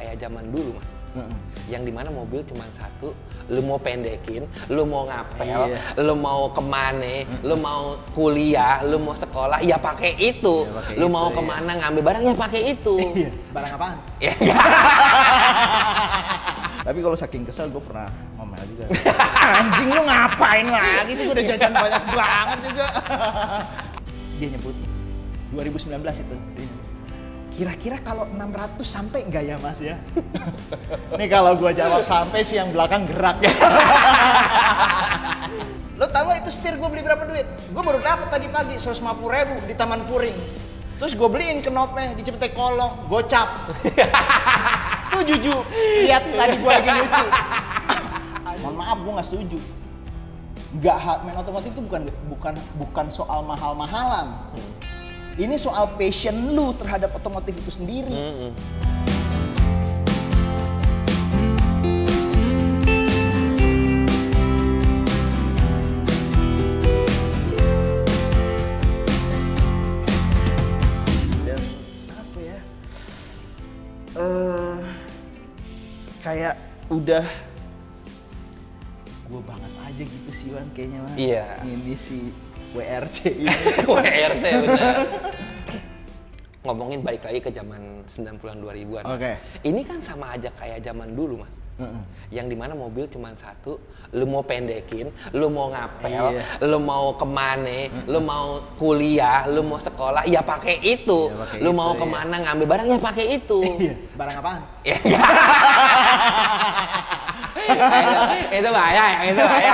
kayak zaman dulu mas. Yang dimana mobil cuma satu, lu mau pendekin, lu mau ngapel, lu mau kemana, lu mau kuliah, lu mau sekolah, ya pakai itu. Ya, pakai lu itu, mau kemana ngambil barang ya pakai itu. Barang apaan? Ya, Tapi kalau saking kesel gue pernah ngomel juga. Anjing lu ngapain lagi sih, gue udah jajan banyak banget juga. Dia nyebut 2019 itu. Kira-kira kalau 600 sampai nggak ya mas ya? Nih kalau gue jawab sampai sih yang belakang gerak. Lo tau gak itu setir gue beli berapa duit? Gue baru dapet tadi pagi 150.000 di Taman Puring. Terus gue beliin knopnya di Cipete Kolong, gocap. Tuh jujur, lihat tadi gue lagi nyuci. Mohon maaf, gue nggak setuju. Main otomotif itu bukan soal mahal-mahalan. Ini soal passion lu terhadap otomotif itu sendiri. Dan apa ya? Kayak udah gue banget aja gitu sih Wan kayaknya Wan. Iya. Ini si WRC ini. WRC benar. Ngomongin balik lagi ke zaman 90-an 2000-an. Oke. Ini kan sama aja kayak zaman dulu, Mas. Yang dimana mobil cuma satu, lu mau pendekin, lu mau ngapel, lu mau kemana, lu mau kuliah, lu mau sekolah, ya pakai itu. Ya, pakai lu itu, mau kemana ngambil barang ya pakai itu. Barang apaan? Ya, itu bahaya ya, itu bahaya.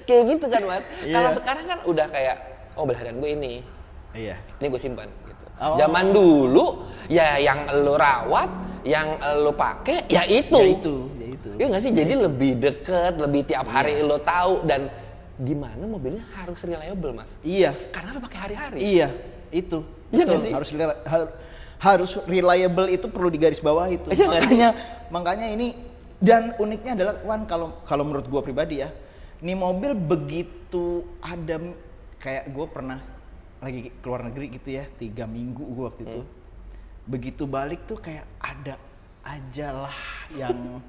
Kayak gitu kan mas. Kalau sekarang kan udah kayak, oh belahan gue ini gue simpan gitu. Zaman dulu ya yang lo rawat, yang lo pakai ya itu. Ya itu. Iya nggak sih? Jadi lebih deket, lebih tiap hari lo tahu dan gimana mobilnya harus reliable mas. Iya. Karena lo pakai hari-hari. Iya, itu. Iya nggak Betul. sih? Harus reliable itu perlu digarisbawahi itu. Iya, makanya ini, dan uniknya adalah Wan, kalau menurut gua pribadi ya, ini mobil begitu ada, kayak gua pernah lagi keluar negeri gitu ya, 3 minggu gua waktu itu. Begitu balik tuh kayak ada aja lah yang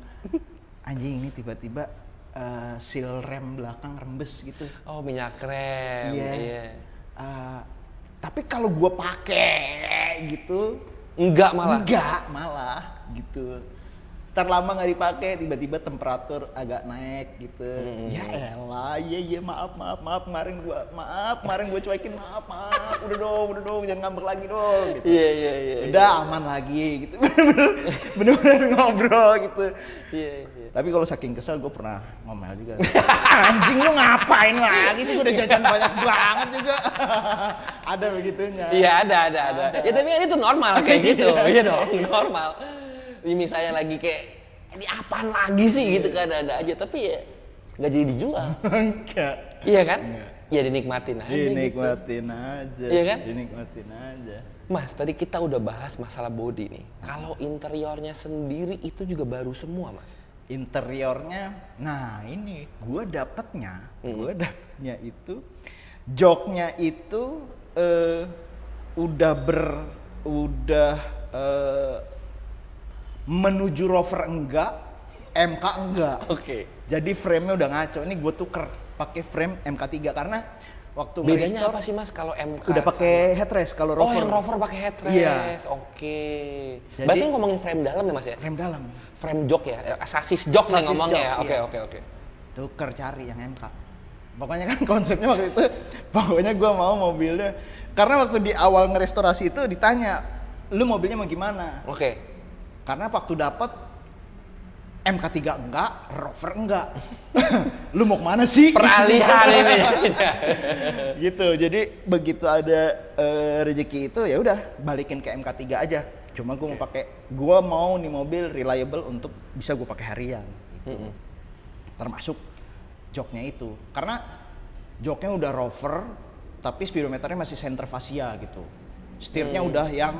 anjing ini tiba-tiba seal rem belakang rembes gitu. Oh minyak rem. Iya. Tapi kalau gue pakai gitu Enggak malah gitu. Ntar lama nggak dipakai tiba-tiba temperatur agak naik gitu. Ya elah, iya maaf kemarin gue cuekin, maaf udah dong jangan ngambek lagi dong gitu. Iya. Udah aman lagi gitu. bener-bener ngobrol gitu. Iya. Tapi kalau saking kesel gue pernah ngomel juga. Anjing lu ngapain lagi sih, gue udah jajan banyak banget juga. Ada begitunya. Iya ada. Ya tapi kan itu normal kayak gitu. Iya dong, normal. Ini misalnya lagi kayak ini apaan lagi sih gitu kan, ada aja tapi ya nggak jadi dijual. Enggak. Iya kan? Enggak. Ya dinikmatin aja. Dinikmatin aja. Iya kan? Dinikmatin aja. Mas, tadi kita udah bahas masalah body nih. Kalau interiornya sendiri itu juga baru semua, Mas. Interiornya, nah ini gue dapetnya itu joknya itu udah menuju rover enggak, MK enggak. Oke. Jadi frame-nya udah ngaco. Ini gue tuker pakai frame MK3 karena waktu bedanya apa sih Mas kalau MK udah pakai headrest kalau rover. Oh, yang rover pakai headrest. Iya. Oke. Jadi, berarti ngomongin frame dalam ya Mas ya? Frame dalam. Frame jok ya, sasis jok nih ngomongnya ya. Iya. Oke. Tuker cari yang MK. Pokoknya kan konsepnya waktu itu, pokoknya gue mau mobilnya. Karena waktu di awal ngerestorasi itu ditanya, lu mobilnya mau gimana? Oke. Karena waktu dapat MK3 enggak, Rover enggak. Lu mau kemana sih? Peralihan ini. Gitu. Jadi begitu ada rezeki itu ya udah balikin ke MK3 aja. Cuma gue mau pakai, gue mau nih mobil reliable untuk bisa gue pakai harian. Gitu. Termasuk joknya itu. Karena joknya udah Rover, tapi speedometernya masih center fascia gitu. Setirnya udah yang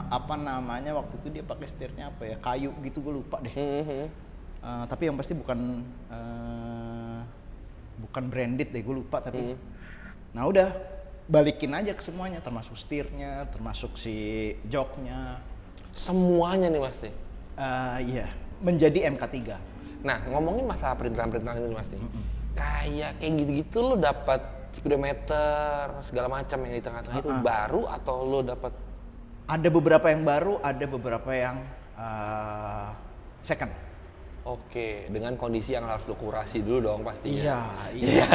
apa namanya waktu itu dia pakai setirnya apa ya, kayu gitu, gue lupa deh. Tapi yang pasti bukan branded deh, gue lupa tapi. Nah udah balikin aja ke semuanya, termasuk setirnya, termasuk si joknya. Semuanya nih Mas nih. Iya, menjadi MK3. Nah, ngomongin masalah perintilan-perintilan ini Mas nih. Kayak gitu-gitu lu dapat speedometer segala macam yang di tengah-tengah itu baru atau lu dapat? Ada beberapa yang baru, ada beberapa yang second. Oke, dengan kondisi yang harus lu kurasi dulu dong pastinya. Iya.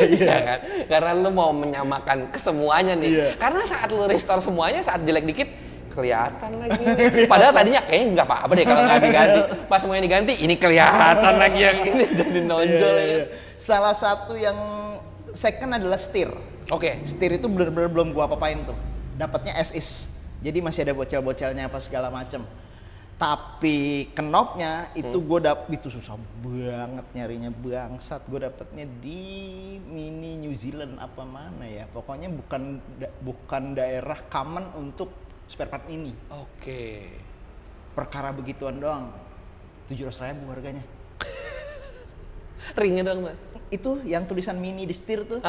Iya kan? Karena lu mau menyamakan kesemuanya nih. Iya. Karena saat lu restore semuanya, saat jelek dikit kelihatan lagi nih. Padahal tadinya kayaknya nggak apa-apa deh kalau nggak diganti. Pas semuanya diganti, ini kelihatan lagi yang ini jadi nonjol ya kan? Salah satu yang second adalah setir. Oke. Setir itu bener-bener belum gua apa-apain tuh. Dapatnya as is. Jadi masih ada bocel-bocelnya apa segala macem. Tapi knopnya itu itu susah banget nyarinya bangsat. Gue dapetnya di Mini New Zealand apa mana ya. Pokoknya bukan daerah common untuk spare part Mini. Oke. Perkara begituan doang 700.000 harganya. Ringnya dong Mas. Itu yang tulisan Mini di setir tuh.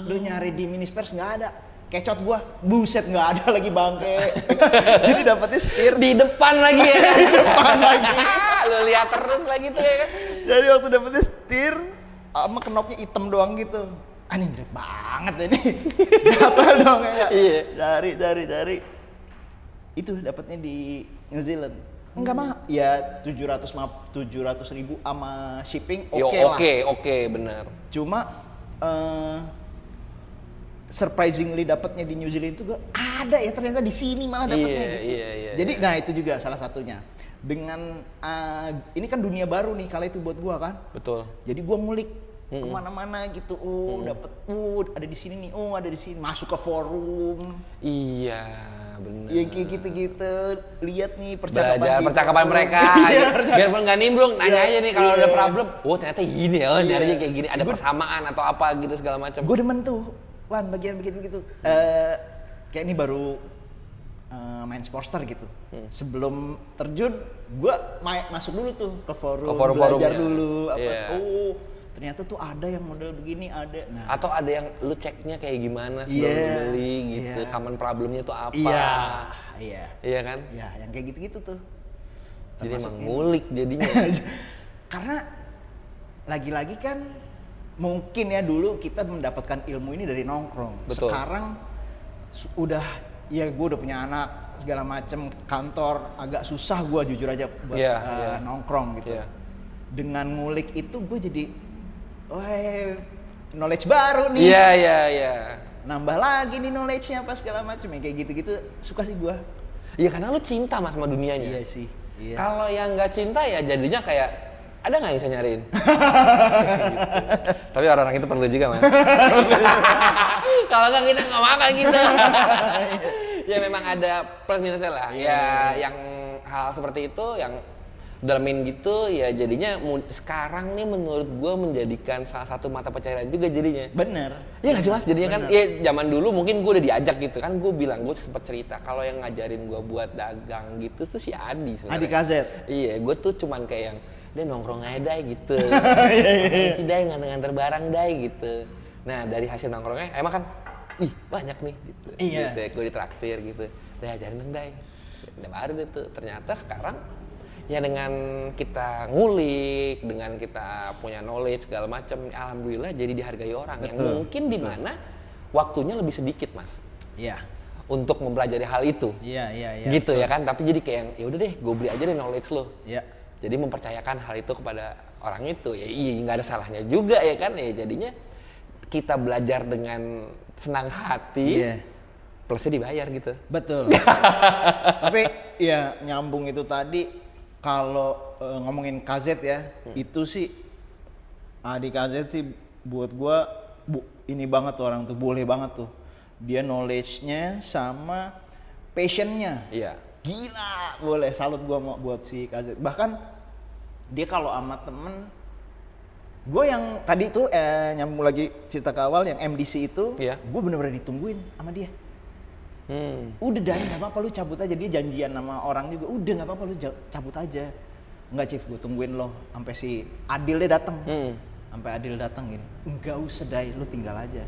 Lu nyari di Mini Spares nggak ada. Kecot gua, buset nggak ada lagi bangke. Jadi dapetnya setir Di depan lagi ya kan? di depan lagi. Lu lihat terus lagi tuh ya kan? Jadi waktu dapetnya setir sama knopnya hitam doang gitu. Anjing jelek banget ini. Gatal dong ya. Iya. Cari. Itu dapetnya di New Zealand. Enggak mah, ya 700.000 sama shipping oke lah. Oke, benar. Cuma surprisingly dapatnya di New Zealand itu gak ada ya, ternyata di sini malah dapatnya gitu. Iya. Jadi nah itu juga salah satunya. Dengan ini kan dunia baru nih kala itu buat gua kan. Betul. Jadi gua ngulik kemana-mana gitu. Dapet ada di sini nih. Ada di sini. Masuk ke forum. Iya, benar. Ya kayak gitu-gitu. Lihat nih Belajar percakapan mereka. Biarpun nggak nimbrung, nanya aja nih kalau ada problem. Oh ternyata gini ya, nyarinya kayak gini. Ada persamaan atau apa gitu segala macam. Gue demen tuh, Wan, bagian begitu-begitu. Kayak ini baru main Sportster gitu. Sebelum terjun, gue masuk dulu tuh ke forum belajar dulu. Ternyata tuh ada yang model begini ada. Nah, atau ada yang lu ceknya kayak gimana sebelum beli gitu. Common problemnya tuh apa? Iya kan? Iya, yang kayak gitu-gitu tuh. Jadi emang ngulik jadinya. Karena lagi-lagi kan mungkin ya dulu kita mendapatkan ilmu ini dari nongkrong. Betul. Sekarang udah ya gue udah punya anak segala macem, kantor agak susah gue jujur aja buat nongkrong gitu. Dengan ngulik itu gue jadi knowledge baru nih. Iya. Nambah lagi nih knowledge-nya apa segala macem ya kayak gitu-gitu suka sih gue. Iya karena lu cinta Mas sama dunianya. Iya sih. Iya. Kalau yang nggak cinta ya jadinya kayak ada nggak yang bisa nyariin? Gitu. Tapi orang-orang itu perlu juga Mas. Kalau nggak kita nggak makan gitu. Ya memang ada plus minusnya lah. Ya yang hal seperti itu yang dalamin gitu ya jadinya sekarang nih menurut gue menjadikan salah satu mata pencaharian juga jadinya. Bener. Iya nggak sih Mas? Jadinya kan ya zaman dulu mungkin gue udah diajak gitu kan, gue bilang gue sempet cerita kalau yang ngajarin gue buat dagang gitu tuh si Adi sebenarnya. Adi KZ. Iya, gue tuh cuman kayak yang dia nongkrong aja dai gitu. Si dai nganter barang dai gitu. Nah dari hasil nongkrongnya emang kan banyak nih gitu. Iya. Gitu, gue ditraktir gitu. Dai ajarin dong dai. Udah baru deh tuh. Ternyata sekarang ya dengan kita ngulik, dengan kita punya knowledge segala macam, alhamdulillah jadi dihargai orang. Betul, yang mungkin di mana waktunya lebih sedikit Mas. Iya. Untuk mempelajari hal itu. Iya. Gitu betul. Ya kan, tapi jadi kayak ya udah deh, gue beli aja deh knowledge lo. Iya. Jadi mempercayakan hal itu kepada orang itu, ya nggak ada salahnya juga ya kan, ya jadinya kita belajar dengan senang hati, plusnya dibayar gitu. Betul. Tapi ya nyambung itu tadi, kalau ngomongin KZ ya, itu sih Adi KZ sih buat gua ini banget tuh orang tuh, boleh banget tuh. Dia knowledge-nya sama passion-nya. Iya. Gila, boleh salut gua mau buat si KZ. Bahkan dia kalau sama temen, gue yang tadi tuh nyambung lagi cerita ke awal yang MDC itu, gue bener-bener ditungguin sama dia. Udah dah, nggak apa-apa lu cabut aja, dia janjian sama orang juga. Udah nggak apa-apa lu cabut aja. Enggak Chief, gue tungguin lo sampai si Adilnya datang. Sampai Adil datang gini. Enggak usah dai, lu tinggal aja.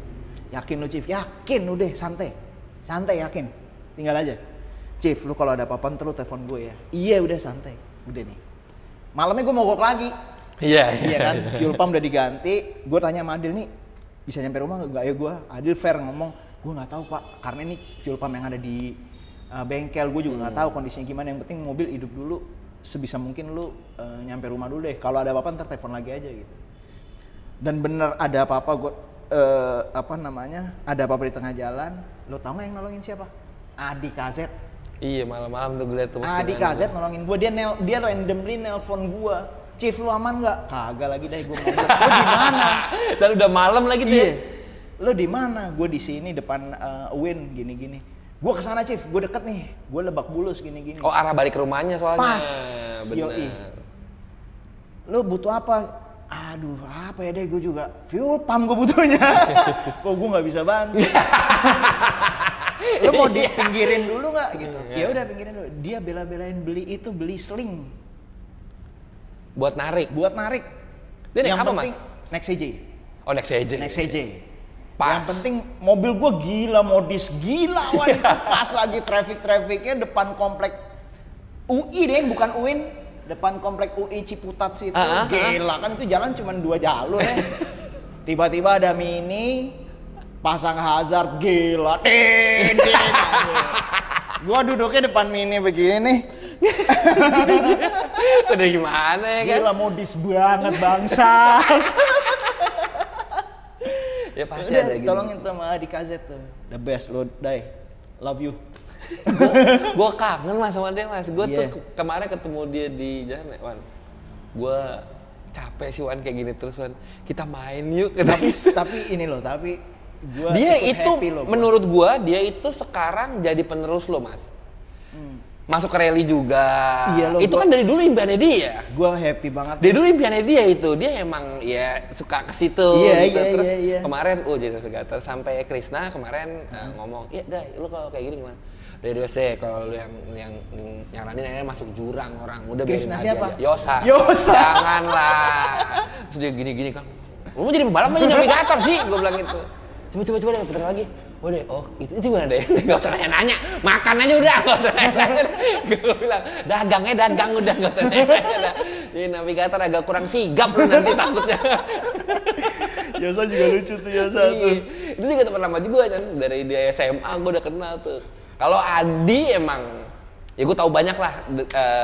Yakin lu Chief? Yakin udah, santai yakin, tinggal aja. Chief, lu kalau ada apa-apa ntar lu telepon gue ya. Iya udah santai, udah nih. Malamnya gue mogok lagi. Iya kan, fuel pump udah diganti. Gue tanya sama Adil nih, bisa nyampe rumah nggak ya gue? Adil fair ngomong, gue nggak tahu pak, karena ini fuel pump yang ada di bengkel, gue juga nggak tahu kondisinya gimana. Yang penting mobil hidup dulu, sebisa mungkin lu nyampe rumah dulu deh. Kalau ada apa-apa ntar telepon lagi aja gitu. Dan bener ada apa-apa gue ada apa-apa di tengah jalan, lo tau nggak yang nolongin siapa? Adi KZ. Iya, malam-malam tuh gue liat tuh. Adi KZ nolongin gue, dia randomly nelpon gue. Chief lu aman nggak? Kagak lagi deh gue ngomong. Lo di mana? Dan udah malam lagi tuh. Iya. Lo di mana? Gue di sini depan Win gini-gini. Gue kesana Chief, gue deket nih. Gue Lebak Bulus gini-gini. Oh, arah balik ke rumahnya soalnya. Pas. Yoi. Lo butuh apa? Aduh, apa ya deh, gue juga fuel pump gue butuhnya. Kok gue nggak bisa bantu. Lo mau dipinggirin dulu nggak gitu? Ya udah pinggirin dulu. Dia bela-belain beli sling. Buat narik. Yang Dia naik apa, penting, Mas? Next CJ. Oh, Next CJ. Pas. Yang penting mobil gue gila, modis gila, wah itu pas lagi traffic-trafficnya depan komplek UI deh, bukan UIN, depan komplek UI Ciputat situ, gila kan itu jalan cuma 2 jalur ya. Tiba-tiba ada Mini, pasang hazard, gila, Gua duduknya depan Mini begini nih. Udah gimana ya kan? Gila modis banget bangsa. Ya pasti udah, ada gitu. Tolongin sama Adi KZ tuh. The best lo, Dai. Love you. Gue kangen Mas sama dia, Mas. Gue tuh kemarin ketemu dia di jalan, Wan. Gue capek sih Wan kayak gini terus, Wan. Kita main yuk. Tapi ini loh, gua dia itu loh, menurut gue dia itu sekarang jadi penerus lo, Mas. Masuk ke rally juga. Iya, itu kan dari dulu impiannya dia. Gue happy banget. Dari dulu impiannya dia itu. Dia emang ya suka ke situ gitu. Terus kemarin jadi navigator sampai Krisna kemarin ngomong, "Iya, Dai, lu kalau kayak gini gimana?" Dari Yose, kalau lu yang nyaranin akhirnya masuk jurang orang. Udah Krisna siapa? Yosa. Janganlah. Terus dia gini-gini kan. Lu mau jadi pembalap apa jadi navigator sih? Gue bilang gitu. Coba deh putar lagi. Itu gimana deh? Gak usah nanya-nanya, makan aja udah, gak usah nanya-nanya. Gue bilang, dagang udah, gak usah nanya-nanya. Ini navigator agak kurang sigap lu nanti takutnya. Yosa juga lucu tuh, Yosa tuh. Itu juga teman lama juga kan, dari dia SMA gue udah kenal tuh. Kalau Adi emang, ya gue tahu banyak lah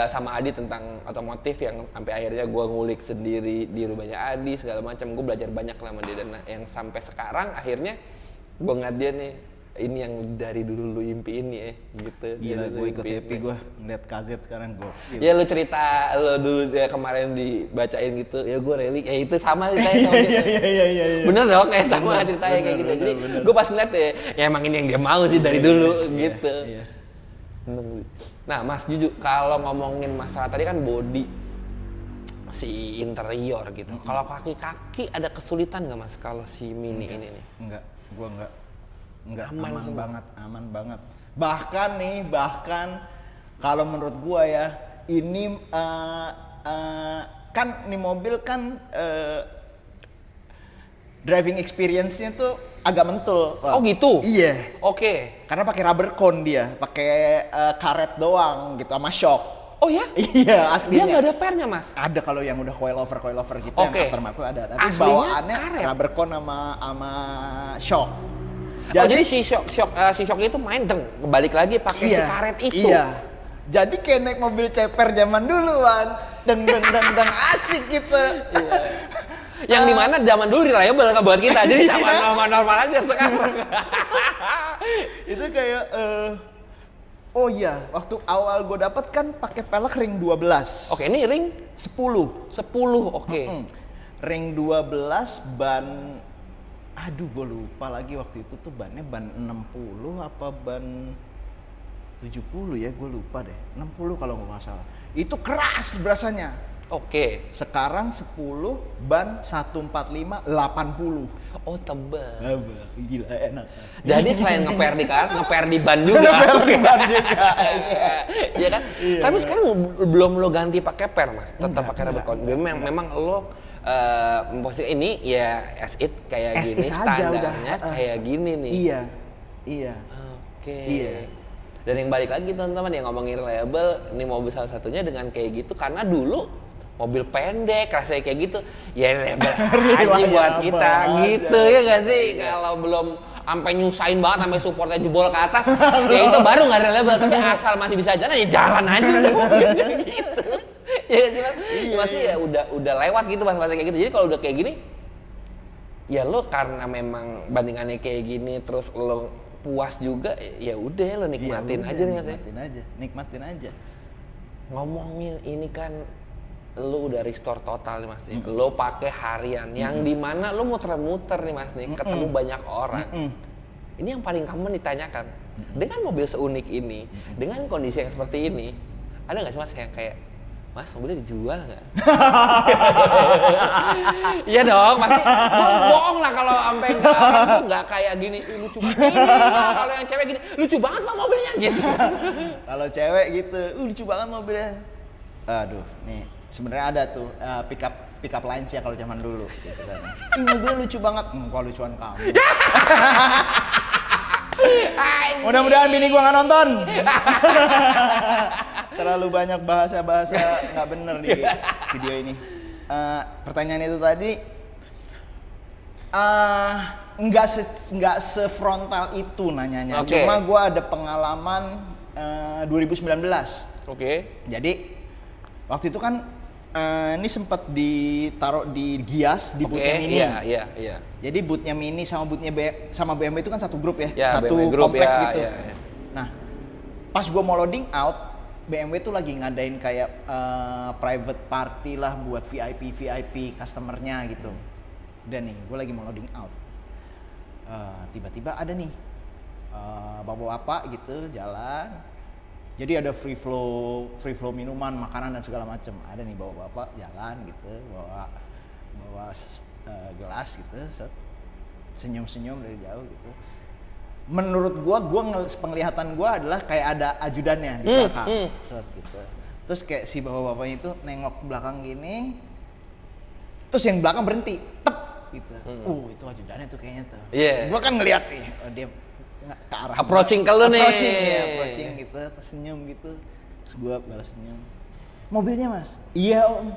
sama Adi tentang otomotif yang sampai akhirnya gue ngulik sendiri di rumahnya Adi segala macam. Gue belajar banyak lah sama dia dan yang sampai sekarang akhirnya gue ngeliat dia nih, ini yang dari dulu lu impiin nih gitu. Gila, gue ikut happy gue ngeliat KZ sekarang gue. Ya lu cerita lu dulu dia kemarin dibacain gitu, ya gue rally, ya itu sama ceritanya sama dia. Iya. Bener dong, kayak sama ceritanya kayak gitu. Jadi gue pas ngeliat ya emang ini yang dia mau sih dari dulu gitu. Nah Mas Juju, kalau ngomongin masalah tadi kan body, si interior gitu. Kalau kaki-kaki ada kesulitan nggak Mas kalau si Mini ini nih? Enggak, gua enggak aman banget. Bahkan kalau menurut gua ya, ini kan nih mobil kan driving experience-nya tuh agak mentul. Oh gitu? Iya. Oke. Karena pakai rubber cone dia, pakai karet doang gitu sama shock. Oh ya? Iya, aslinya. Dia nggak ada pernya, Mas? Ada kalau yang udah coilover gitu, yang aftermarket ada. Tapi aslinya bawaannya karet. rubber cone sama shock. Jadi si shock itu main balik lagi pakai si karet itu. Iya. Jadi kayak naik mobil ceper zaman dulu, Wan. Deng asik gitu. Iya. Yang dimana zaman dulu reliable nggak buat kita, jadi sama normal aja sekarang. Itu kayak oh iya, waktu awal gue dapet kan pakai pelek ring 12. Oke, ini ring 10, oke. Ring 12 ban, aduh gue lupa lagi waktu itu tuh bannya ban 60 apa ban 70 ya, gue lupa deh. 60 kalau nggak salah. Itu keras berasanya. Oke. Sekarang 10 ban 145 80. Oh, tebal. Gila enak. Jadi selain ngeper di ban juga. Iya kan? Iya, tapi sekarang belum lo ganti pakai per, Mas. Tetap pakai rubber cone. Memang lo posisi ini ya as it kayak gini standarnya kayak gini nih. Iya. Oke. Iya. Dan yang balik lagi teman-teman yang ngomongin reliable, ini mobil salah satunya dengan kayak gitu karena dulu mobil pendek rasanya kayak gitu ya reliable aja buat kita gitu ya nggak sih? Kalau belum sampai nyusahin banget sampai supportnya jebol ke atas ya itu baru nggak reliable, tapi asal masih bisa jalan ya jalan aja udah mobilnya gitu. Ya sih mas, masih ya udah lewat gitu masa-masa kayak gitu. Jadi kalau udah kayak gini ya lo karena memang bandingannya kayak gini terus lo puas juga ya udah lo nikmatin aja nih mas ya. Nikmatin aja. Ngomongin ini kan lo udah restore total nih mas nih. Lo pakai harian yang dimana lo muter-muter nih mas nih, ketemu banyak orang. Ini yang paling common ditanyakan. Dengan mobil seunik ini, dengan kondisi yang seperti ini, ada nggak sih mas yang kayak Mas, mobilnya dijual nggak? Iya dong, pasti bohong lah kalau sampai nggak kayak gini. Lucu banget ini, kalau yang cewek gini, lucu banget pak mobilnya gitu. Kalau cewek gitu, lucu banget mobilnya. Aduh, nih sebenarnya ada tuh pick up lines ya kalau zaman dulu. Gitu kan. Ini mobilnya lucu banget, kok lucuan kamu. Mudah-mudahan bini gua nggak nonton. Terlalu banyak bahasa-bahasa nggak bener di video ini. Pertanyaan itu tadi nggak sefrontal itu nanyanya. Okay. Cuma gue ada pengalaman 2019. Oke. Jadi waktu itu kan ini sempat ditaruh di Gias di bootnya Mini. Iya. Jadi bootnya Mini sama BMW itu kan satu grup ya, satu BMW grup, komplek ya, gitu. Ya. Nah, pas gue mau loading out, BMW tuh lagi ngadain kayak private party lah buat VIP customernya gitu. Dan nih, gue lagi mau loading out. Tiba-tiba ada nih bapak-bapak gitu jalan. Jadi ada free flow minuman, makanan dan segala macam. Ada nih bapak-bapak jalan gitu, bawa gelas gitu, senyum-senyum dari jauh gitu. Menurut gua penglihatan gua adalah kayak ada ajudannya di belakang, gitu. Terus kayak si bapak-bapaknya itu nengok ke belakang gini, terus yang belakang berhenti, tep, gitu. Itu ajudannya tuh kayaknya tuh. Yeah. Gua kan ngeliat nih, dia ke arah approaching ke lu nih. Approaching gitu, terus senyum gitu. Terus gua balas senyum. Mobilnya mas? Iya om.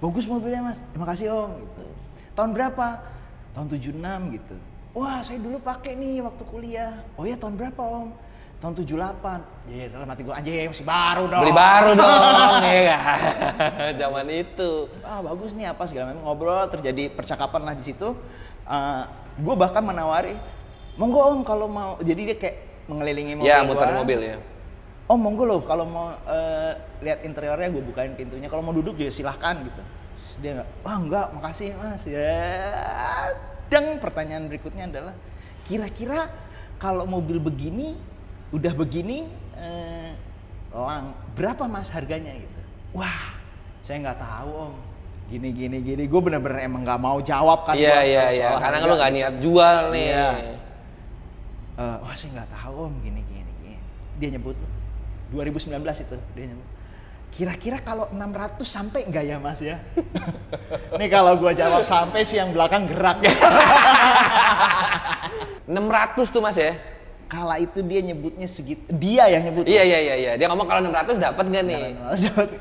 Bagus mobilnya mas, terima kasih om gitu. Tahun berapa? Tahun 76 gitu. Wah saya dulu pakai nih waktu kuliah. Oh ya tahun berapa om? Tahun 78. Ya dalam hati gue aja masih baru dong. Beli baru dong ya kan. Zaman itu. Bagus nih apa segala macam, ngobrol, terjadi percakapan lah di situ. Gue bahkan menawari, monggo om kalau mau. Jadi dia kayak mengelilingi mobil. Ya muter mobil ya. Om monggo loh kalau mau lihat interiornya gue bukain pintunya. Kalau mau duduk juga silahkan gitu. Terus dia enggak makasih mas ya. Dan pertanyaan berikutnya adalah kira-kira kalau mobil begini udah begini berapa mas harganya gitu. Wah saya nggak tahu om, gini gue bener-bener emang nggak mau jawab kan. Iya karena lu nggak niat jual nih. Wah saya nggak tahu om, gini dia nyebut 2019 itu dia nyebut. Kira-kira kalau 600 sampai nggak ya mas ya? Nih kalau gua jawab sampai sih yang belakang gerak. 600 tuh mas ya? Kala itu dia nyebutnya segitu, dia yang nyebut. Iya. Dia ngomong kalau 600 dapat nggak nih?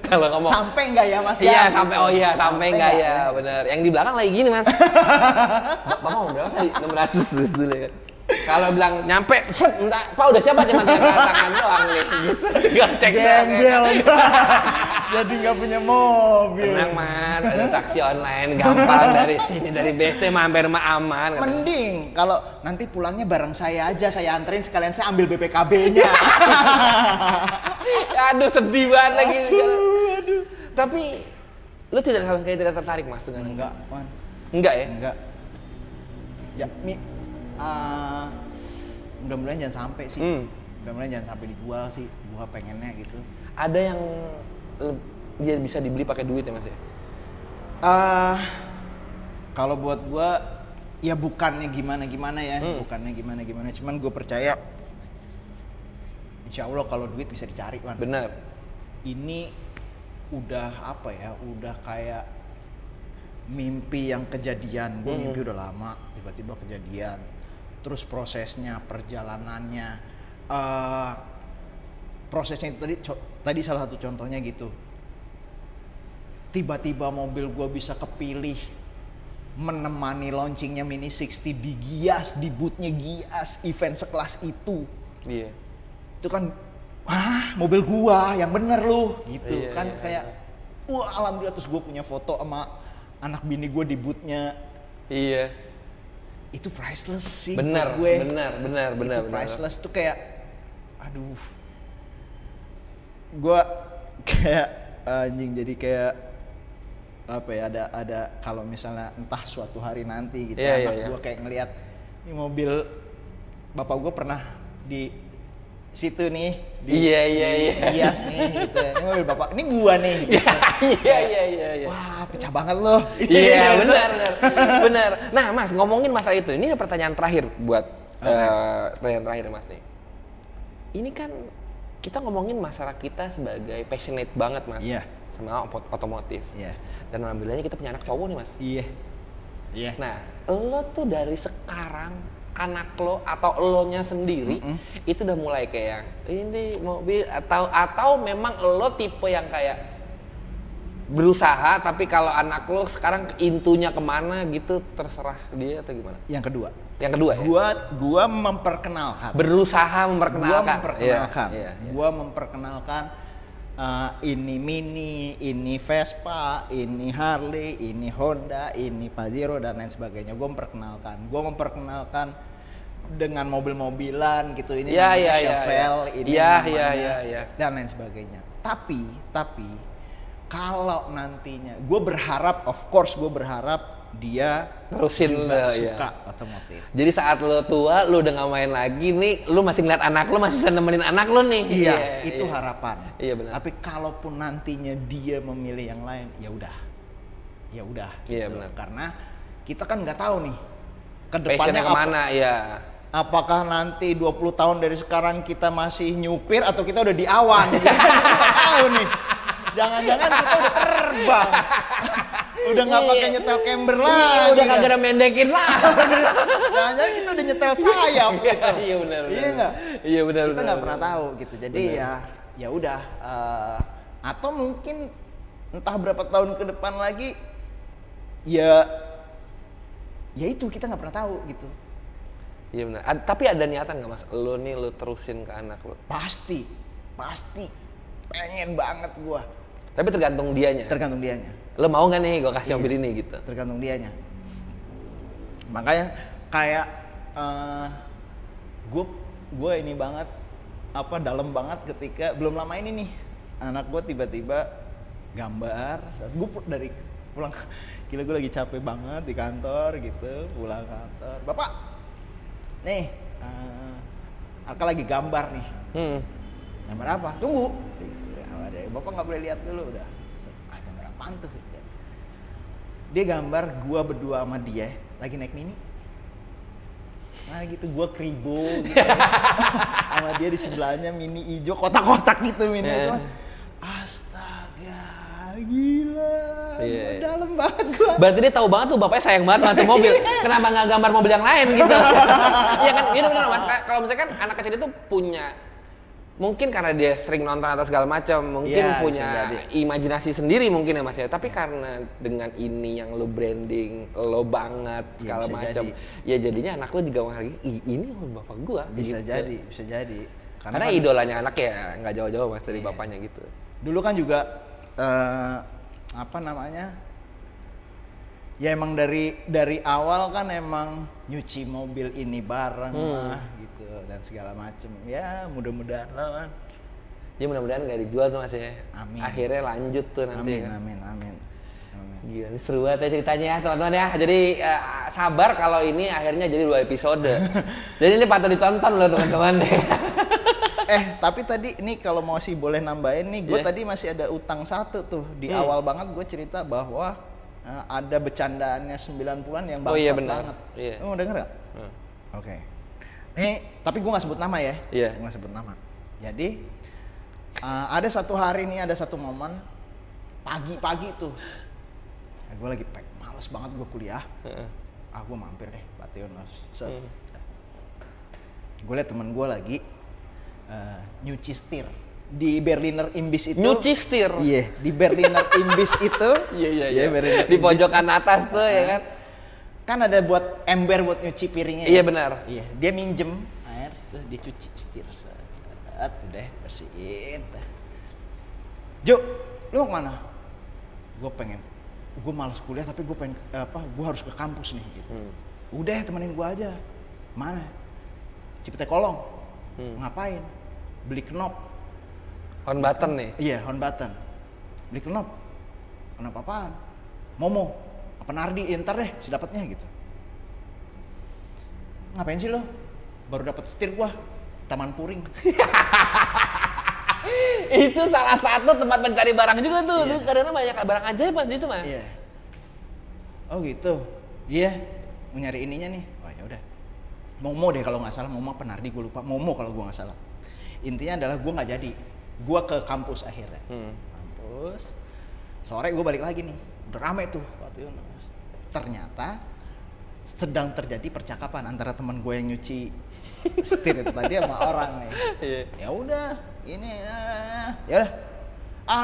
Kalau ngomong sampai nggak ya mas ya? Iya sampai, sampai nggak ya, bener. Yang di belakang lagi gini mas. Bapak mau berapa kali? 600 terus dulu ya. Kalau bilang nyampe, set, enggak, Pak udah siapa cuma tinggal tangan doang nih, gitu. Tinggal cek doang. Jadi nggak punya mobil. Tenang mas, ada taksi online, gampang dari sini dari BSD mampir rumah aman. Mending kalau nanti pulangnya bareng saya aja, saya anterin sekalian saya ambil BPKB-nya. Aduh sedih banget lagi. Aduh. Tapi lu tidak sama sekali tidak tertarik mas dengan enggak, man. Enggak ya? Enggak. Ya, mudah-mudahan jangan sampai sih. Mudah-mudahan jangan sampai dijual sih. Gua pengennya gitu. Ada yang dia bisa dibeli pakai duit ya mas ya? Kalau buat gua ya bukannya gimana-gimana ya, bukannya gimana-gimana. Cuman gue percaya, insya Allah kalau duit bisa dicari man. Benar. Ini udah apa ya? Udah kayak mimpi yang kejadian. Gue mimpi udah lama, tiba-tiba kejadian. Terus prosesnya, perjalanannya, prosesnya itu tadi salah satu contohnya gitu. Tiba-tiba mobil gue bisa kepilih menemani launchingnya Mini 60 di Gias, di bootnya Gias, event sekelas itu. Iya. Itu kan, mobil gua yang bener lu, gitu Iya, kan iya, kayak, wah alhamdulillah. Terus gue punya foto sama anak bini gue di bootnya. Iya. Itu priceless sih Benar, buat gue. benar. Itu priceless tuh kayak, aduh, gue kayak anjing, jadi kayak apa ya, ada kalau misalnya entah suatu hari nanti gitu, anak gue kayak ngelihat ini mobil bapak gue pernah di situ nih, di Gias nih gitu. Ini mobil bapak, ini gua nih gitu. Iya. Wah, pecah banget loh. Iya, benar. Nah, Mas, ngomongin masalah itu, ini ada pertanyaan terakhir buat pertanyaan terakhir Mas nih. Ini kan kita ngomongin masalah kita sebagai passionate banget, Mas. Iya. Sama otomotif. Iya. Dan alhamdulillahnya kita punya anak cowok nih, Mas. Iya. Nah, lo tuh dari sekarang anak lo atau elonya sendiri itu udah mulai kayak ini mobil atau memang lo tipe yang kayak berusaha tapi kalau anak lo sekarang intunya kemana gitu terserah dia atau gimana? Yang kedua ya? Gua memperkenalkan. Berusaha memperkenalkan. Gua memperkenalkan ini Mini, ini Vespa, ini Harley, ini Honda, ini Pajero dan lain sebagainya. Gue memperkenalkan dengan mobil-mobilan gitu. Ini namanya Chevelle, ini namanya dan lain sebagainya. Tapi kalau nantinya, gue berharap dia terusin juga suka otomotif. Jadi saat lo tua, lo udah gak main lagi nih, lo masih ngeliat anak lo, masih bisa nemenin anak lo nih. Iya, itu harapan. Iya benar. Tapi kalaupun nantinya dia memilih yang lain, ya udah. Iya gitu. benar. Karena kita kan nggak tahu nih kedepannya kemana, ya. Apakah nanti 20 tahun dari sekarang kita masih nyupir atau kita udah di awan? Kita nggak tahu nih. Jangan-jangan kita udah terbang. Udah nggak pakai nyetel camber lagi. Udah kagak ada mendekin lah. Jangan-jangan kita udah nyetel sayap gitu. Iya benar. Iya nggak? Iya benar. Kita nggak pernah tahu gitu. Jadi ya udah. Atau mungkin entah berapa tahun ke depan lagi, ya itu kita nggak pernah tahu gitu. Iya benar. Tapi ada niatan nggak Mas? Lo terusin ke anak lo? Pasti. Pengen banget gua. Tapi tergantung dianya. Lo mau nggak nih gue kasih mobil ini gitu? Tergantung dianya. Makanya kayak gue ini banget, dalam banget ketika belum lama ini nih anak gue tiba-tiba gambar. Saat gue dari pulang, gila gue lagi capek banget di kantor gitu, pulang kantor. Bapak, nih Arka lagi gambar nih. Gambar apa? Tunggu. Bapak nggak boleh lihat dulu udah. Gambar apaan tuh? Dia gambar gua berdua sama dia lagi naik Mini. Nah gitu gua kribo gitu. Sama dia di sebelahnya Mini hijau kotak-kotak gitu Mini. Cuman astaga, gila. Dalam banget gua. Berarti dia tahu banget tuh bapaknya sayang banget sama tuh mobil. Kenapa nggak gambar mobil yang lain gitu? Iya kan? Gitu benar Mas. Kalau misalkan anak kecil itu punya, mungkin karena dia sering nonton atau segala macam, mungkin punya imajinasi sendiri mungkin ya Mas ya. Tapi karena dengan ini yang lo branding, lo banget segala macam, ya jadinya anak lo juga lagi, ini bapak gua. Bisa gitu. jadi. Karena kan idolanya anak ya nggak jauh-jauh Mas dari bapaknya gitu. Dulu kan juga ya emang dari awal kan emang nyuci mobil ini bareng lah gitu dan segala macem. Ya mudah-mudahan lah kan. Ya mudah-mudahan nggak dijual tuh Mas ya. Amin. Akhirnya lanjut tuh nanti. Amin. Gila, ini seru banget ya ceritanya ya teman-teman ya. Jadi sabar kalau ini akhirnya jadi 2 episode. Jadi ini patut ditonton loh teman-teman. Tapi tadi ini kalau mau sih boleh nambahin nih, gue tadi masih ada utang satu tuh. Di awal banget gue cerita bahwa ada bercandaannya 90-an yang bangsat banget. Iya. Lu mau denger gak? Oke. Nih, tapi gue gak sebut nama ya. Iya. Gue gak sebut nama. Jadi, ada satu hari nih, ada satu momen pagi-pagi tuh. Gue lagi males banget gue kuliah. Gue mampir deh, Pationos. Gue liat temen gue lagi nyuci setir. di Berliner Imbiss itu. Nyuci setir. Iya, di Berliner Imbiss itu. Iya. Berliner Di Imbiss. pojokan atas tuh ya kan. Kan ada buat ember buat nyuci piringnya. Iya benar. Iya, dia minjem air itu dicuci setir. Set, udah bersihin. Jo, lu mau kemana? Gue malas kuliah tapi gue pengen gue harus ke kampus nih gitu. Udah temenin gue aja. Mana? Cipete Kolong. Ngapain? Beli knop. On button nih. Iya, on button. Beli knop. Knop apaan? Momo. Apa Nardi? Ntar deh, si dapatnya gitu. Ngapain sih lo? Baru dapat setir gua. Taman Puring. Itu salah satu tempat mencari barang juga tuh. Iya. Lu karena banyak barang ajaib di situ mah. Iya. Oh gitu. Iya. Mau nyari ininya nih. Oh ya udah. Momo deh kalau nggak salah. Momo apa Nardi gue lupa. Momo kalau gua nggak salah. Intinya adalah gua nggak jadi. Gua ke kampus akhirnya. Kampus. Sore gua balik lagi nih. Udah rame tuh waktu itu. Ternyata sedang terjadi percakapan antara teman gue yang nyuci setir itu tadi sama orang nih. Ya udah, ini ya udah.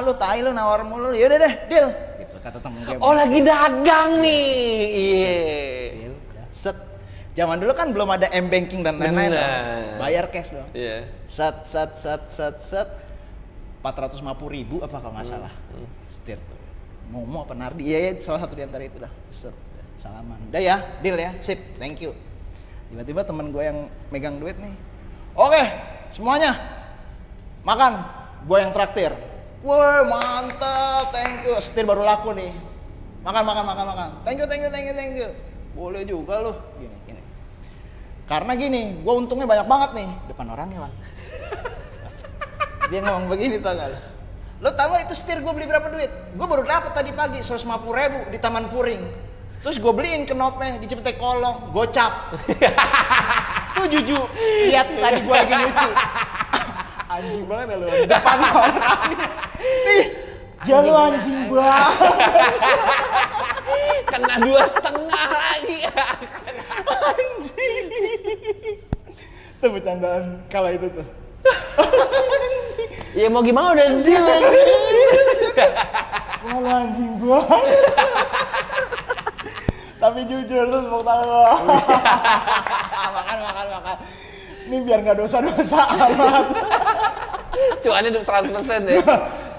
Lu tai lu nawar mulu. Ya udah deh, deal. Gitu kata temen gue. Oh, lagi dagang nih. Iya. Deal, udah. Set. Zaman dulu kan belum ada M-banking dan lain-lain. Bayar cash dong. Iya. Set. 450.000 apa kalau nggak salah. Setir tuh. Momo apa Nardi? Iya, salah satu di antara itu dah. Set. Salaman. Udah ya, deal ya. Sip, thank you. Tiba-tiba teman gue yang megang duit nih. Oke, semuanya makan. Gue yang traktir. Woi, mantap. Thank you. Setir baru laku nih. Makan. Thank you. Boleh juga loh. Gini. Karena gini, gue untungnya banyak banget nih depan orangnya, Wan. Dia ngomong begini, tau gak lo tau gak itu setir gue beli berapa duit? Gue baru dapet tadi pagi 150.000 di Taman Puring. Terus gue beliin knopnya di Cipete Kolong, gocap. Tuh Juju, lihat tadi gue lagi nyuci. Anjing banget ya lo, depan orang. Nih, ya lo anjing banget. Kena 2,5 lagi. Anjing. Itu bercandaan kala itu tuh. Ya mau gimana udah deal. Wah lo anjing banget. Tapi jujur tuh tepuk tangan lo. Makan. Ini biar nggak dosa-dosa amat. Cuannya 100% ya.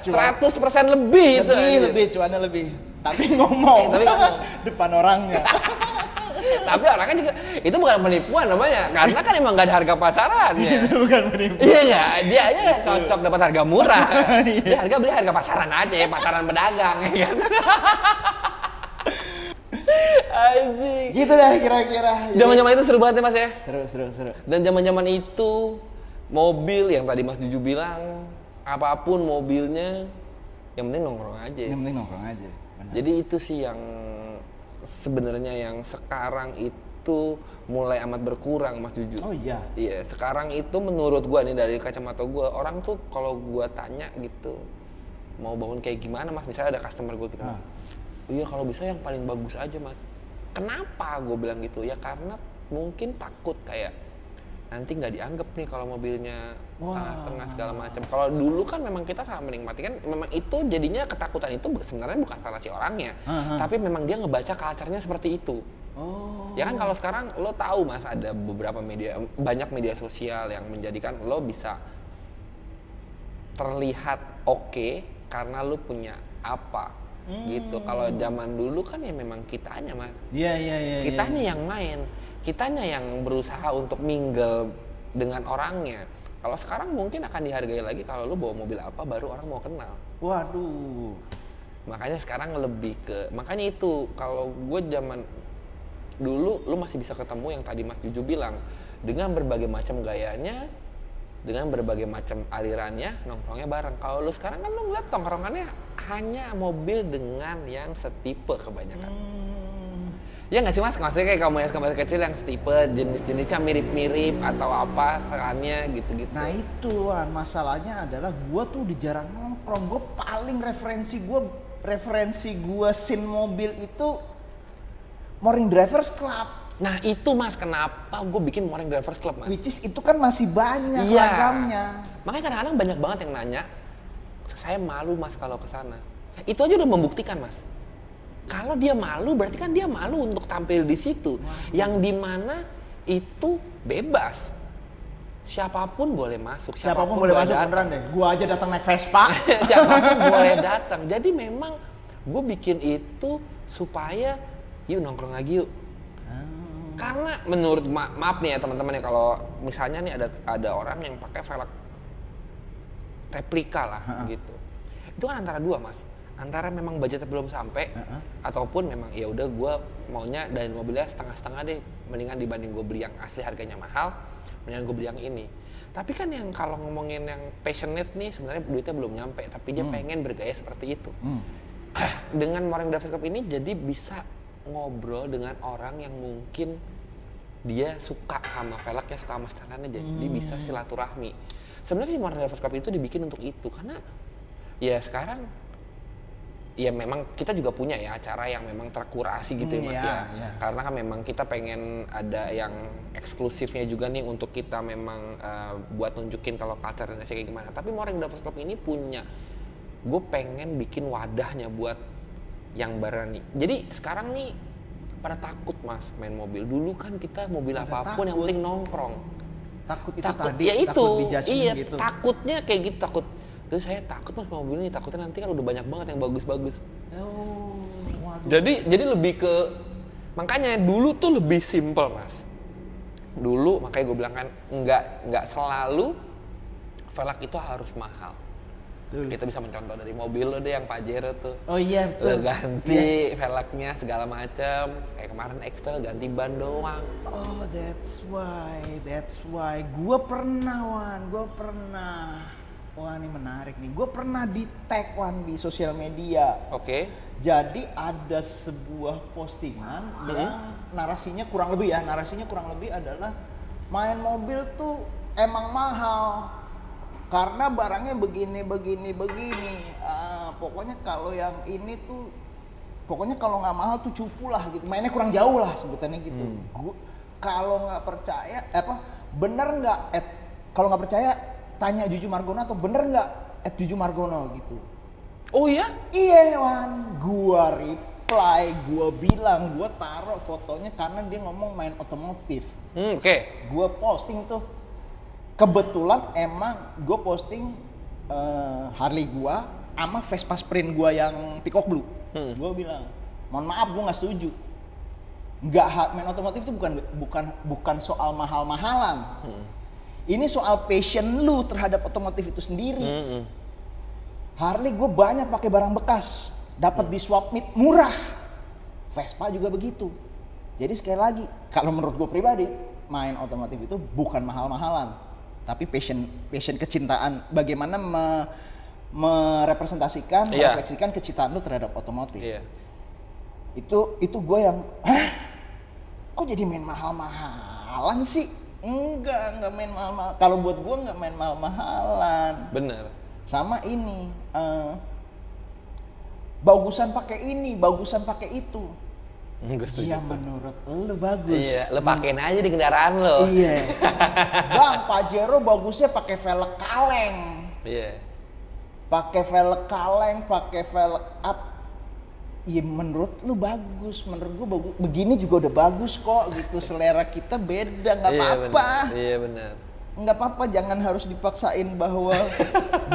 100% lebih itu. Lebih, cuannya lebih. Tapi ngomong. Depan orangnya. Tapi orangnya juga, itu bukan penipuan namanya. Karena kan emang nggak ada harga pasarannya. Itu bukan penipuan. Iya nggak? Dia aja cocok dapat harga murah. Dia beli harga pasaran aja ya, pasaran pedagang ya kan. Anjing. Gitu deh kira-kira. Zaman-zaman itu seru banget ya Mas ya. Seru. Dan zaman-zaman itu mobil yang tadi Mas Juju bilang, apapun mobilnya, yang penting nongkrong aja. Yang penting nongkrong aja. Benar. Jadi itu sih yang sebenarnya yang sekarang itu mulai amat berkurang Mas Juju. Oh iya. Iya, sekarang itu menurut gua nih dari kacamata gua, orang tuh kalau gua tanya gitu, mau bangun kayak gimana Mas? Misalnya ada customer gua gitu. Mas. Iya kalau bisa yang paling bagus aja Mas. Kenapa gue bilang gitu? Ya karena mungkin takut kayak nanti nggak dianggap nih kalau mobilnya setengah segala macam. Kalau dulu kan memang kita sangat menikmati kan, memang itu jadinya ketakutan itu sebenarnya bukan salah si orangnya, tapi memang dia ngebaca culture-nya seperti itu. Ya kan kalau sekarang lo tahu Mas ada beberapa banyak media sosial yang menjadikan lo bisa terlihat oke karena lo punya apa. Gitu. Kalau zaman dulu kan ya memang kitanya Mas. Iya. Kitanya yang main, kitanya yang berusaha untuk mingle dengan orangnya. Kalau sekarang mungkin akan dihargai lagi kalau lu bawa mobil apa baru orang mau kenal. Waduh. Makanya sekarang makanya itu kalau gue zaman dulu lu masih bisa ketemu yang tadi Mas Juju bilang dengan berbagai macam gayanya, dengan berbagai macam alirannya, nongkrongnya bareng. Kalau lu sekarang kan lu ngeliat tongkrongannya hanya mobil dengan yang setipe kebanyakan. Ya nggak sih Mas? Maksudnya kayak kamu yang kecil yang setipe, jenis-jenisnya mirip-mirip atau apa serannya gitu-gitu. Nah itu masalahnya adalah gue tuh udah jarang nongkrong. Gue paling referensi gue scene mobil itu Morning Drivers Club. Nah itu mas, kenapa gue bikin Morning Drivers Club mas? Which is itu kan masih banyak Iya. ragamnya. Makanya kadang-kadang banyak banget yang nanya, saya malu mas kalau ke sana. Itu aja udah membuktikan mas. Kalau dia malu, berarti kan dia malu untuk tampil di situ. Yang dimana itu bebas. Siapapun boleh masuk. Siapapun boleh masuk, beneran deh. Gua aja datang naik Vespa. Siapapun boleh datang. Jadi memang gue bikin itu supaya yuk nongkrong lagi yuk. Karena menurut maaf nih ya teman-teman ya, kalau misalnya nih ada orang yang pakai velg replika lah gitu. Itu kan antara dua mas. Antara memang budgetnya belum sampai ataupun memang ya udah gue maunya dari mobilnya setengah-setengah deh, mendingan dibanding gue beli yang asli harganya mahal, mendingan gue beli yang ini. Tapi kan yang kalau ngomongin yang passionate nih sebenarnya duitnya belum nyampe, tapi dia pengen bergaya seperti itu. Dengan Morning Drivers Club ini jadi bisa ngobrol dengan orang yang mungkin dia suka sama velgnya, suka sama setelannya, jadi bisa silaturahmi. Sebenarnya sih Morning Drivers Club itu dibikin untuk itu, karena ya sekarang ya memang kita juga punya ya acara yang memang terkurasi gitu ya mas ya. Karena kan memang kita pengen ada yang eksklusifnya juga nih untuk kita memang buat nunjukin kalau culture Indonesia kayak gimana. Tapi Morning Drivers Club ini punya, gue pengen bikin wadahnya buat yang berani. Jadi sekarang nih pada takut mas main mobil. Dulu kan kita mobil apapun yang penting nongkrong. Takut itu takut, tadi, ya itu, takut dijudging iya, gitu. takutnya kayak gitu, takut. Terus saya takut mas ke mobil ini, takutnya nanti kan udah banyak banget yang bagus-bagus. Waduh. Jadi lebih ke, makanya dulu tuh lebih simple mas. Dulu makanya gue bilang kan nggak selalu velg itu harus mahal. Betul. Kita bisa mencontoh dari mobil lo deh yang Pajero tuh. Oh iya betul. Lo ganti velgnya segala macam. Kayak kemarin Excel ganti ban doang. Oh that's why. Gue pernah. Wah ini menarik nih. Gue pernah di tag Wan di sosial media. Oke. Jadi ada sebuah postingan yang narasinya kurang lebih adalah main mobil tuh emang mahal. Karena barangnya begini. Pokoknya kalau yang ini tuh, pokoknya kalau nggak mahal tuh cupu lah gitu. Mainnya kurang jauh lah sebutannya gitu. Kalau nggak percaya, bener nggak? Kalau nggak percaya, tanya Juju Margono atau bener nggak? Juju Margono gitu. Oh iya? Iya Wan. Gua reply, gua bilang, gua taruh fotonya karena dia ngomong main otomotif. Oke. Gua posting tuh. Kebetulan emang gue posting Harley gue sama Vespa Sprint gue yang Peacock Blue. Gue bilang, mohon maaf gue nggak setuju. Main otomotif itu bukan soal mahal-mahalan. Ini soal passion lu terhadap otomotif itu sendiri. Harley gue banyak pakai barang bekas, dapat di swap meet murah. Vespa juga begitu. Jadi sekali lagi, kalau menurut gue pribadi, main otomotif itu bukan mahal-mahalan. Tapi passion kecintaan, bagaimana merepresentasikan, merefleksikan kecintaan lu terhadap otomotif. Itu gue yang, kok jadi main mahal-mahalan sih? Enggak main mahal-mahal. Kalau buat gue enggak main mahal-mahalan. Bener. Sama ini, bagusan pakai ini, bagusan pakai itu. Iya menurut lu bagus. Iya, lu pakein aja di kendaraan lo. Iya. Bang, Pajero bagusnya pakai velg kaleng. Iya. Pakai velg kaleng, pakai velg up. Iya menurut lu bagus, menurut gua bagus. Begini juga udah bagus kok gitu. Selera kita beda, nggak apa-apa. Iya benar. Nggak apa-apa, jangan harus dipaksain bahwa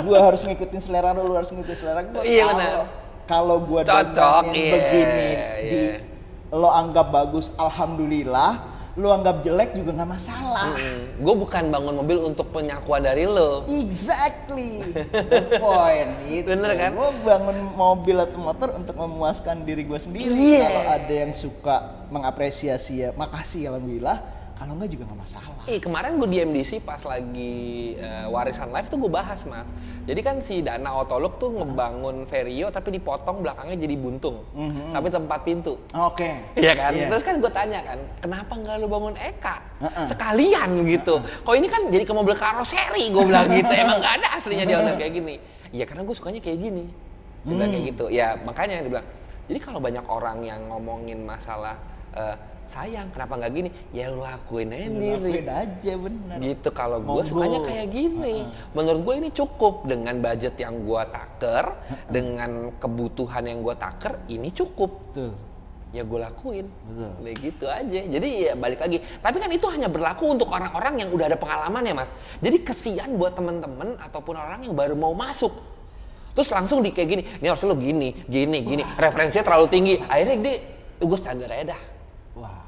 gua harus ngikutin selera lu harus ngikutin selera gua. Iya benar. Kalau gua cocok begini lo anggap bagus, alhamdulillah. Lo anggap jelek juga nggak masalah. Gue bukan bangun mobil untuk penyakuan dari lo. Exactly, the point. Gitu. Bener kan? Gue bangun mobil atau motor untuk memuaskan diri gue sendiri. Kalau ada yang suka mengapresiasi ya, makasih alhamdulillah. Kalau enggak juga nggak masalah. Kemarin gue di MDC pas lagi warisan live tuh gue bahas mas. Jadi kan si Dana Otoluk tuh ngebangun Vario tapi dipotong belakangnya jadi buntung. Tapi tempat pintu. Oke. Iya kan? Terus kan gue tanya kan, kenapa nggak lu bangun Eka? Sekalian gitu. Kok ini kan jadi ke mobil karoseri gue bilang gitu. Emang nggak ada aslinya dia kayak gini. Ya karena gue sukanya kayak gini. Dia bilang kayak gitu. Ya makanya dia bilang. Jadi kalau banyak orang yang ngomongin masalah sayang, kenapa nggak gini? Ya lu lakuin aja Lu sendiri. lakuin aja bener. Gitu, kalau gue Monggo. sukanya kayak gini. Menurut gue ini cukup dengan budget yang gue taker, dengan kebutuhan yang gue taker, ini cukup. Betul. Ya gue lakuin. Betul. Kayak gitu aja. Jadi ya balik lagi. Tapi kan itu hanya berlaku untuk orang-orang yang udah ada pengalaman ya mas. Jadi kesian buat temen-temen ataupun orang yang baru mau masuk. Terus langsung di kayak gini, ini harusnya lo gini. Referensinya terlalu tinggi. Akhirnya dia, gue standar aja dah. Wah.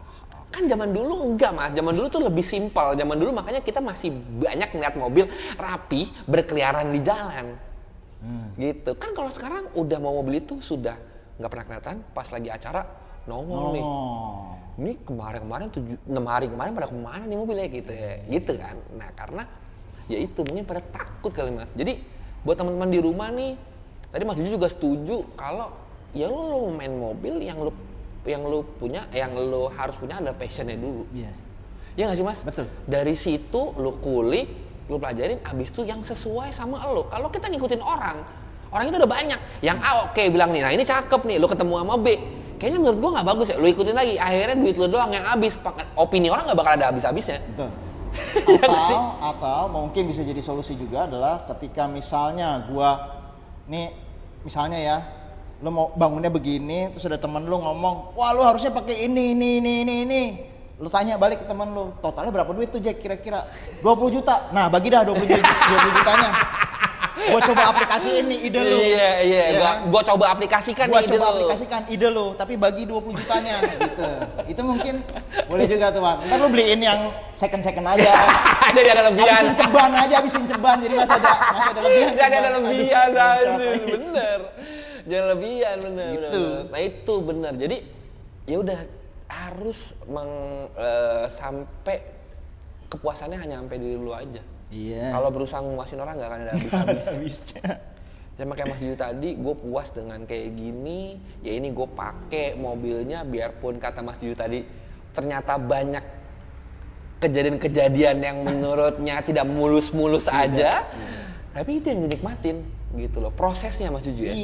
Kan zaman dulu enggak mas, zaman dulu tuh lebih simpel. Zaman dulu makanya kita masih banyak ngeliat mobil rapi berkeliaran di jalan. Gitu. Kan kalau sekarang udah mau mobil itu sudah nggak pernah kelihatan, pas lagi acara nongol nih. Ini kemarin 6 hari kemarin pada kemana nih mobilnya gitu ya. Gitu kan. Nah karena ya itu mungkin pada takut kali mas. Jadi buat teman-teman di rumah nih, tadi Mas Juju juga setuju kalau ya lu main mobil yang lu punya, yang lu harus punya ada passionnya dulu. Iya. Ya nggak sih mas? Betul. Dari situ lu kulik, lu pelajarin, abis itu yang sesuai sama lu. Kalau kita ngikutin orang itu udah banyak. Yang A oke bilang nih, nah ini cakep nih, lu ketemu sama B. Kayaknya menurut gua nggak bagus ya, lu ikutin lagi. Akhirnya duit lu doang yang habis. Opini orang nggak bakal ada habis-habisnya. Betul. Ya nggak sih? Atau mungkin bisa jadi solusi juga adalah ketika misalnya gua nih misalnya ya lu mau bangunnya begini terus ada temen lu ngomong wah lu harusnya pakai ini lu tanya balik ke temen lu totalnya berapa duit tuh Jack kira-kira 20 juta nah bagi dah 20 jutanya gua coba aplikasiin nih ide lu iya gua coba aplikasikan gua nih ide coba lu. aplikasikan ide lu tapi bagi 20 jutanya gitu itu mungkin boleh juga tuh Bang ntar lu beliin yang second aja Jadi ada lebihan. habisin ceban jadi masih ada lebihan Jadi ada lebihan Aduh, bener. Jangan lebihan bener. Gitu. Bener. Nah itu bener. Jadi ya udah harus sampai kepuasannya hanya sampai diri lu aja. iya Kalau berusaha memuasin orang nggak akan ada habis-habisnya. bisa Sama kayak Mas Juju tadi, gue puas dengan kayak gini. Ya ini gue pakai mobilnya, biarpun kata Mas Juju tadi ternyata banyak kejadian-kejadian yang menurutnya tidak mulus-mulus aja. Tapi itu yang dinikmatin gitu loh, prosesnya Mas Juju ya.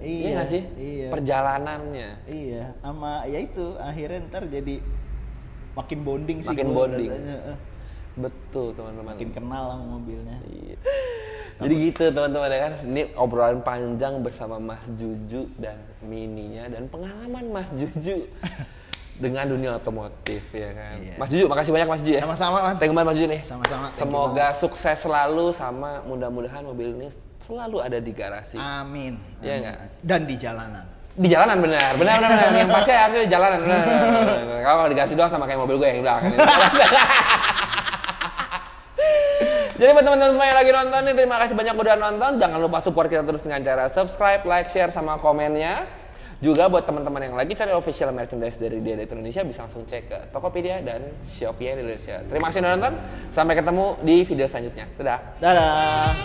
Iya nggak sih? iya Perjalanannya. iya sama ya itu akhirnya ntar jadi makin bonding sih Makin gua bonding. rasanya. Betul teman-teman. Makin kenal sama mobilnya Iya. Jadi gitu teman-teman ya kan. Ini obrolan panjang bersama Mas Juju dan Mininya dan pengalaman Mas Juju dengan dunia otomotif ya kan. Iya. Mas Juju, makasih banyak Mas Juju ya. Sama-sama Man. Thank you banget Mas Juju nih. Sama-sama. Thank you Semoga sukses selalu sama mudah-mudahan mobil ini selalu ada di garasi. Amin. Iya Amin. nggak? Dan di jalanan. Di jalanan benar. Yang pasti harusnya di jalanan benar. Kalau di garasi doang sama kayak mobil gue yang di belakang. Jadi buat teman-teman semua yang lagi nonton nih, terima kasih banyak udah nonton. Jangan lupa support kita terus dengan cara subscribe, like, share, sama komennya. Juga buat teman-teman yang lagi cari official merchandise dari Dia Indonesia bisa langsung cek ke Tokopedia dan Shopee Indonesia. Terima kasih udah nonton. Sampai ketemu di video selanjutnya. Dadah. Dadah.